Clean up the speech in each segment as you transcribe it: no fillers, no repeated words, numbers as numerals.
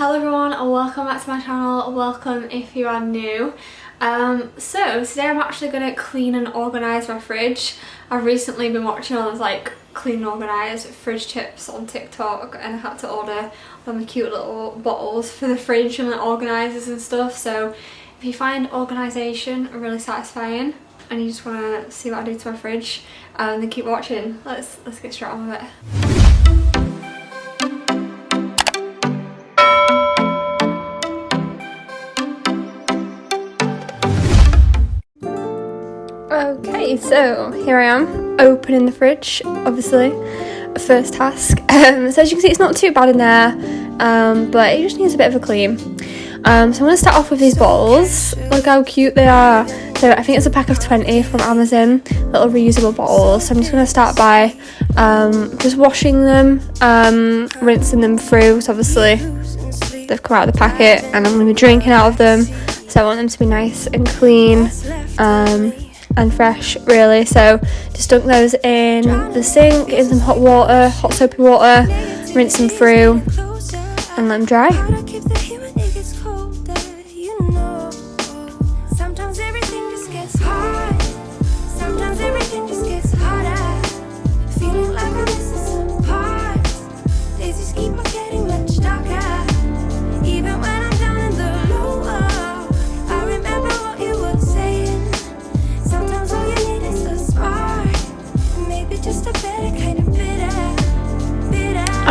Hello everyone and welcome back to my channel. Welcome if you are new. So today I'm actually going to clean and organise my fridge. I've recently been watching all those like clean and organise fridge tips on TikTok, and I had to order all my cute little bottles for the fridge and like organisers and stuff. So if you find organisation really satisfying and you just want to see what I do to my fridge, then keep watching. Let's get straight on with it. Okay, so here I am, opening the fridge, obviously, first task. So as you can see, it's not too bad in there, but it just needs a bit of a clean. So I'm going to start off with these bottles. Look how cute they are. So I think it's a pack of 20 from Amazon, little reusable bottles. So I'm just going to start by just washing them, rinsing them through. So obviously they've come out of the packet and I'm going to be drinking out of them. So I want them to be nice and clean. And fresh really, so just dunk those in the sink in some hot water, hot soapy water, rinse them through and let them dry.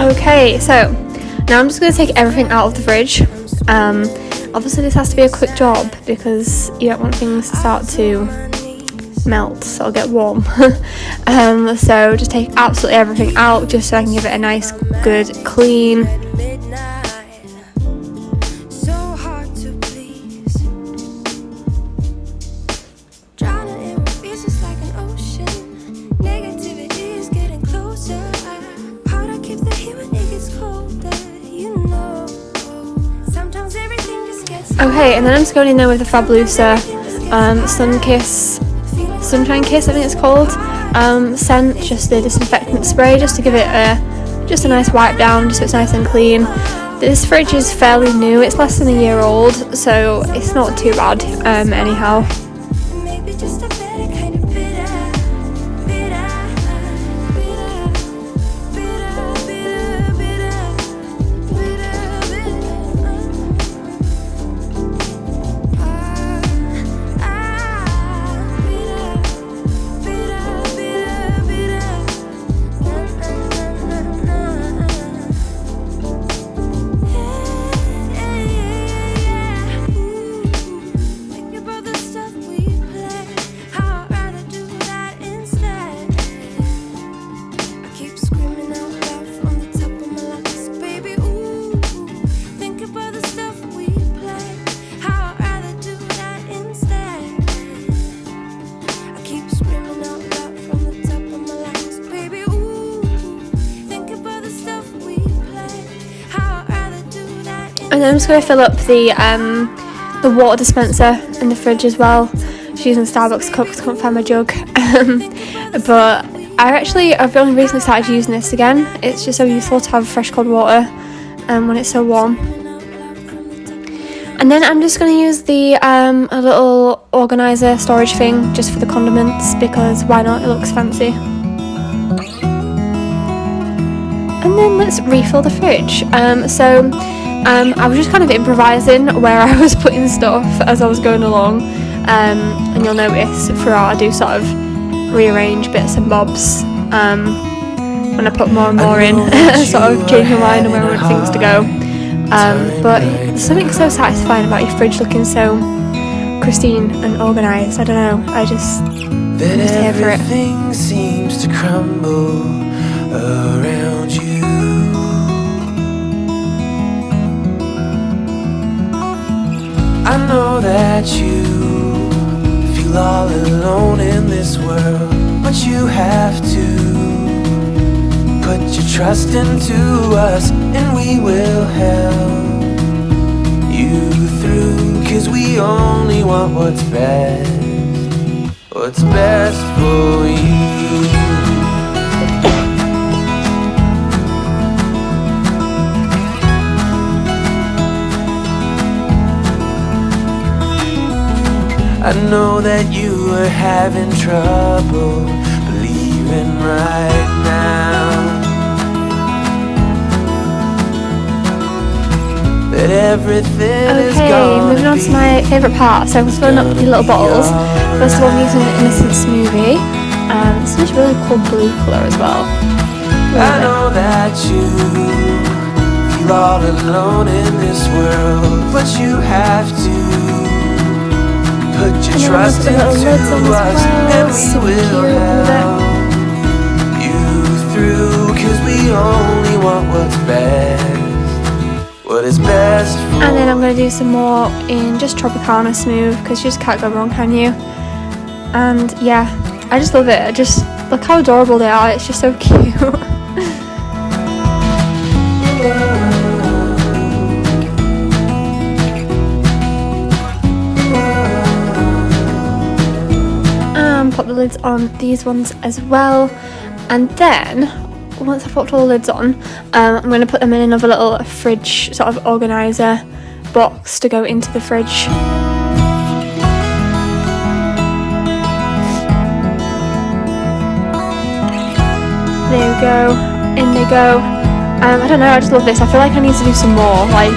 Okay, so now I'm just going to take everything out of the fridge. Obviously this has to be a quick job because you don't want things to start to melt or get warm. So just take absolutely everything out just so I can give it a nice good clean. Okay, and then I'm just going in there with the Fabulosa Sunshine Kiss, I think it's called, scent, just the disinfectant spray, just to give it just a nice wipe down, just so it's nice and clean. This fridge is fairly new, it's less than a year old, so it's not too bad anyhow. And then I'm just going to fill up the water dispenser in the fridge as well. Just using Starbucks cup because I couldn't find my jug. But I've only recently started using this again. It's just so useful to have fresh cold water when it's so warm. And then I'm just going to use the a little organiser storage thing just for the condiments because why not? It looks fancy. And then let's refill the fridge. I was just kind of improvising where I was putting stuff as I was going along, and you'll notice throughout I do sort of rearrange bits and bobs when I put more and more in, sort of change my mind on where I want things to go. But there's something so satisfying about your fridge looking so pristine and organised. I don't know, I'm just here for it. Everything seems to crumble around you. I know that you feel all alone in this world, but you have to put your trust into us and we will help you through, 'cause we only want what's best for you. I know that you are having trouble believing right now that everything is gonna moving on to my favourite part. So I'm filling up the little bottles. First of all, I'm using an innocent smoothie. It's this really cool blue colour as well. I know that you feel all alone in this world, but you have to put your trust into us, and we will help you through, 'cause we only want what's best, what is best for. And then I'm going to do some more in just Tropicana Smooth, because you just can't go wrong, can you? And yeah, I just love it. Just look how adorable they are. It's just so cute. Pop the lids on these ones as well, and then once I've popped all the lids on, I'm going to put them in another little fridge sort of organizer box to go into the fridge. There we go, in they go. I don't know, I just love this. I feel like I need to do some more, like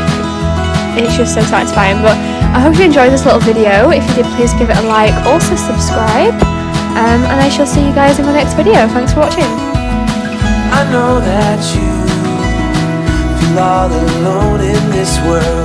it's just so satisfying. But I hope you enjoyed this little video. If you did, please give it a like, also subscribe, and I shall see you guys in my next video. Thanks for watching. I know that you feel all alone in this world,